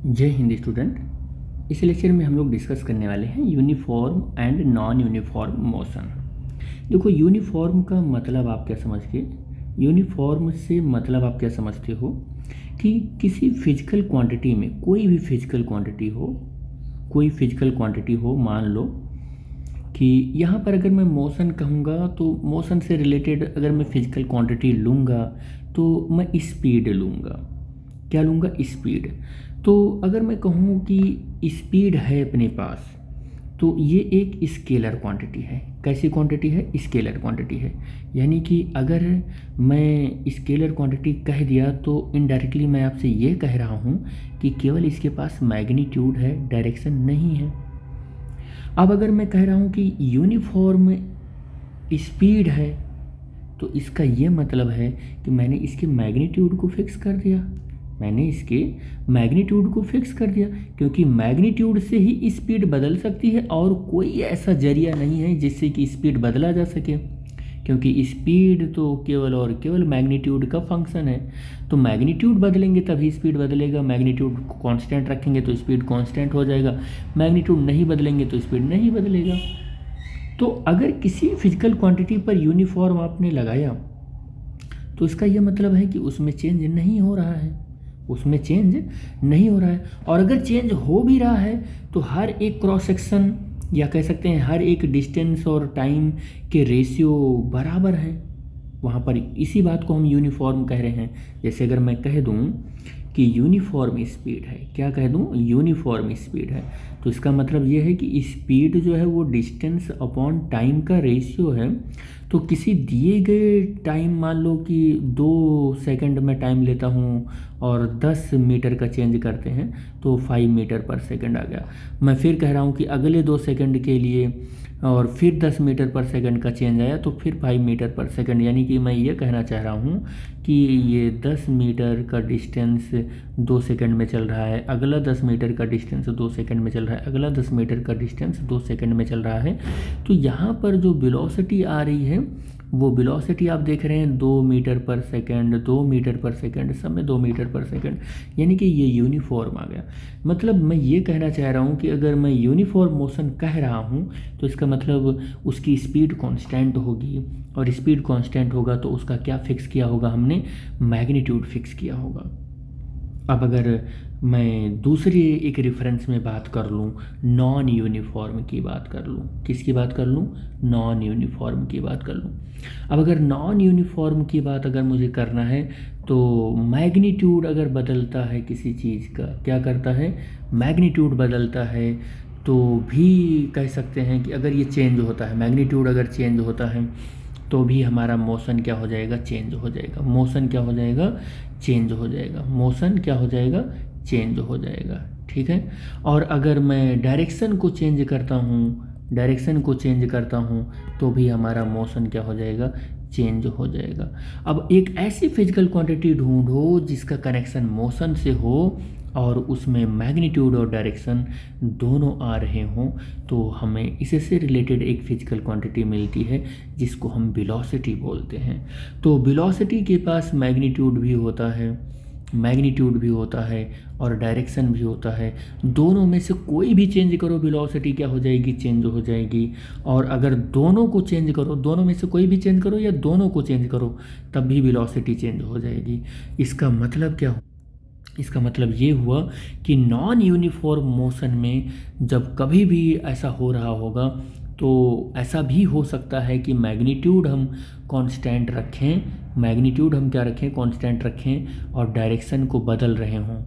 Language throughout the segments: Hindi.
जय हिंद स्टूडेंट। इस लेक्चर में हम लोग डिस्कस करने वाले हैं uniform and non uniform motion. देखो, यूनिफॉर्म का मतलब आप क्या समझते, यूनिफॉर्म से मतलब आप क्या समझते हो कि किसी फिजिकल क्वांटिटी में कोई भी फिजिकल क्वांटिटी हो, कोई फिजिकल क्वांटिटी हो, मान लो कि यहाँ पर अगर मैं मोशन कहूँगा तो मोशन से रिलेटेड अगर मैं फिजिकल क्वांटिटी लूँगा तो मैं स्पीड लूँगा। क्या लूँगा? स्पीड। तो अगर मैं कहूँ कि स्पीड है अपने पास, तो ये एक स्केलर क्वांटिटी है। कैसी क्वांटिटी है? स्केलर क्वांटिटी है। यानी कि अगर मैं स्केलर क्वांटिटी कह दिया तो इनडायरेक्टली मैं आपसे ये कह रहा हूँ कि केवल इसके पास मैग्नीट्यूड है, डायरेक्शन नहीं है। अब अगर मैं कह रहा हूँ कि यूनिफॉर्म स्पीड है, तो इसका ये मतलब है कि मैंने इसके मैग्नीट्यूड को फिक्स कर दिया। मैंने इसके मैग्नीट्यूड को फिक्स कर दिया, क्योंकि मैग्नीट्यूड से ही स्पीड बदल सकती है और कोई ऐसा जरिया नहीं है जिससे कि स्पीड बदला जा सके, क्योंकि स्पीड तो केवल और केवल मैग्नीट्यूड का फंक्शन है। तो मैग्नीट्यूड बदलेंगे तभी स्पीड बदलेगा, मैग्नीट्यूड को कांस्टेंट रखेंगे तो स्पीड कांस्टेंट हो जाएगा, मैग्नीट्यूड नहीं बदलेंगे तो स्पीड नहीं बदलेगा। तो अगर किसी फिजिकल क्वांटिटी पर यूनिफॉर्म आपने लगाया तो इसका यह मतलब है कि उसमें चेंज नहीं हो रहा है, उसमें चेंज नहीं हो रहा है। और अगर चेंज हो भी रहा है तो हर एक क्रॉस सेक्शन या कह सकते हैं हर एक डिस्टेंस और टाइम के रेशियो बराबर है वहाँ पर। इसी बात को हम यूनिफॉर्म कह रहे हैं। जैसे अगर मैं कह दूँ कि यूनिफॉर्म स्पीड है, क्या कह दूँ? यूनिफॉर्म स्पीड है, तो इसका मतलब ये है कि स्पीड जो है वो डिस्टेंस अपॉन टाइम का रेशियो है। तो किसी दिए गए टाइम, मान लो कि 2 सेकंड में टाइम लेता हूँ और 10 मीटर का चेंज करते हैं तो 5 मीटर पर सेकंड आ गया। मैं फिर कह रहा हूँ कि अगले 2 सेकंड के लिए और फिर 10 मीटर पर सेकंड का चेंज आया तो फिर 5 मीटर पर सेकंड। यानी कि मैं ये कहना चाह रहा हूँ कि ये 10 मीटर का डिस्टेंस 2 सेकंड में चल रहा है, अगला 10 मीटर का डिस्टेंस 2 सेकंड में चल रहा है, अगला 10 मीटर का डिस्टेंस 2 सेकंड में चल रहा है। तो यहाँ पर जो वेलोसिटी आ रही है वो वेलोसिटी आप देख रहे हैं 2 मीटर पर सेकंड, 2 मीटर पर सेकंड, सब में 2 मीटर पर सेकंड, यानी कि ये यूनिफॉर्म आ गया। मतलब मैं ये कहना चाह रहा हूँ कि अगर मैं यूनिफॉर्म मोशन कह रहा हूँ तो इसका मतलब उसकी स्पीड कांस्टेंट होगी, और स्पीड कांस्टेंट होगा तो उसका क्या फिक्स किया होगा हमने? मैग्नीट्यूड फिक्स किया होगा। अब अगर मैं दूसरी एक रेफरेंस में बात कर लूँ, नॉन यूनिफॉर्म की बात कर लूँ, किसकी बात कर लूँ? नॉन यूनिफॉर्म की बात कर लूँ। अब अगर नॉन यूनिफॉर्म की बात अगर मुझे करना है तो मैग्नीट्यूड अगर बदलता है किसी चीज़ का, क्या करता है? मैग्नीट्यूड बदलता है, तो भी कह सकते हैं कि अगर ये चेंज होता है, मैग्नीट्यूड अगर चेंज होता है तो भी हमारा मोशन क्या हो जाएगा? चेंज हो जाएगा। मोशन क्या हो जाएगा? चेंज हो जाएगा। मोशन क्या हो जाएगा? चेंज हो जाएगा। ठीक है। और अगर मैं डायरेक्शन को चेंज करता हूँ, डायरेक्शन को चेंज करता हूँ तो भी हमारा मोशन क्या हो जाएगा? चेंज हो जाएगा। अब एक ऐसी फिजिकल क्वांटिटी ढूंढो जिसका कनेक्शन मोशन से हो और उसमें मैग्नीट्यूड और डायरेक्शन दोनों आ रहे हों, तो हमें इससे रिलेटेड एक फिजिकल क्वांटिटी मिलती है जिसको हम वेलोसिटी बोलते हैं। तो वेलोसिटी के पास मैग्नीट्यूड भी होता है, मैग्नीट्यूड भी होता है और डायरेक्शन भी होता है। दोनों में से कोई भी चेंज करो वेलोसिटी क्या हो जाएगी? चेंज हो जाएगी। और अगर दोनों को चेंज करो, दोनों में से कोई भी चेंज करो या दोनों को चेंज करो, तब भी वेलोसिटी चेंज हो जाएगी। इसका मतलब क्या हो? इसका मतलब ये हुआ कि नॉन यूनिफॉर्म मोशन में जब कभी भी ऐसा हो रहा होगा तो ऐसा भी हो सकता है कि मैग्नीट्यूड हम कांस्टेंट रखें, मैग्नीट्यूड हम क्या रखें? कांस्टेंट रखें, और डायरेक्शन को बदल रहे हों,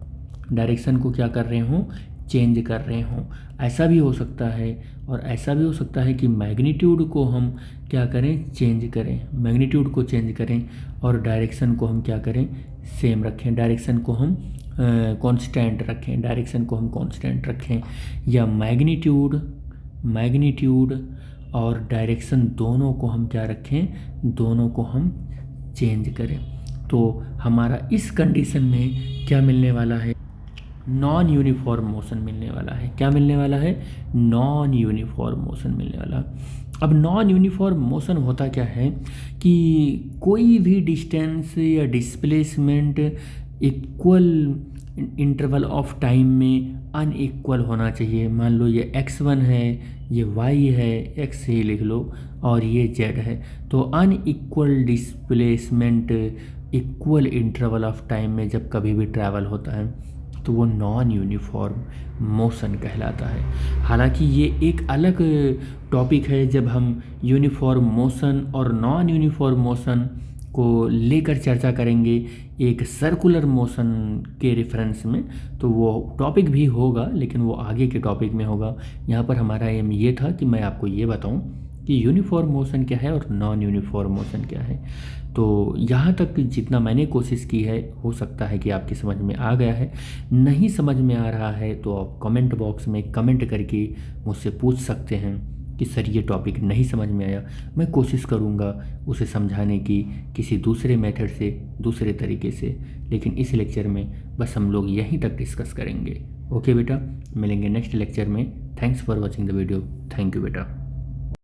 डायरेक्शन को क्या कर रहे हों? चेंज कर रहे हों। ऐसा भी हो सकता है, और ऐसा भी हो सकता है कि मैग्नीट्यूड को हम क्या करें? चेंज करें, मैग्नीट्यूड को चेंज करें और डायरेक्शन को हम क्या करें? सेम रखें, डायरेक्शन को हम कांस्टेंट रखें, डायरेक्शन को हम कांस्टेंट रखें, या मैग्नीट्यूड और डायरेक्शन दोनों को हम क्या रखें? दोनों को हम चेंज करें। तो हमारा इस कंडीशन में क्या मिलने वाला है? नॉन यूनिफॉर्म मोशन मिलने वाला है। क्या मिलने वाला है? नॉन यूनिफॉर्म मोशन मिलने वाला है। अब नॉन यूनिफॉर्म मोशन होता क्या है कि कोई भी डिस्टेंस या displacement equal interval of time में अनइक्वल होना चाहिए। मान लो ये x1 है, ये y है, x से लिख लो, और ये z है। तो unequal displacement equal interval of time में जब कभी भी ट्रैवल होता है तो वो नॉन यूनिफॉर्म मोशन कहलाता है। हालांकि ये एक अलग टॉपिक है जब हम यूनिफॉर्म मोशन और नॉन यूनिफॉर्म मोशन को लेकर चर्चा करेंगे एक सर्कुलर मोशन के रेफरेंस में, तो वो टॉपिक भी होगा, लेकिन वो आगे के टॉपिक में होगा। यहाँ पर हमारा एम ये था कि मैं आपको ये बताऊँ कि यूनिफॉर्म मोशन क्या है और नॉन यूनिफॉर्म मोशन क्या है। तो यहाँ तक जितना मैंने कोशिश की है, हो सकता है कि आपकी समझ में आ गया है। नहीं समझ में आ रहा है तो आप कमेंट बॉक्स में कमेंट करके मुझसे पूछ सकते हैं कि सर ये टॉपिक नहीं समझ में आया। मैं कोशिश करूँगा उसे समझाने की किसी दूसरे मेथड से, दूसरे तरीके से, लेकिन इस लेक्चर में बस हम लोग यहीं तक डिस्कस करेंगे। ओके बेटा, मिलेंगे नेक्स्ट लेक्चर में। Thanks for watching the video. Thank you बेटा।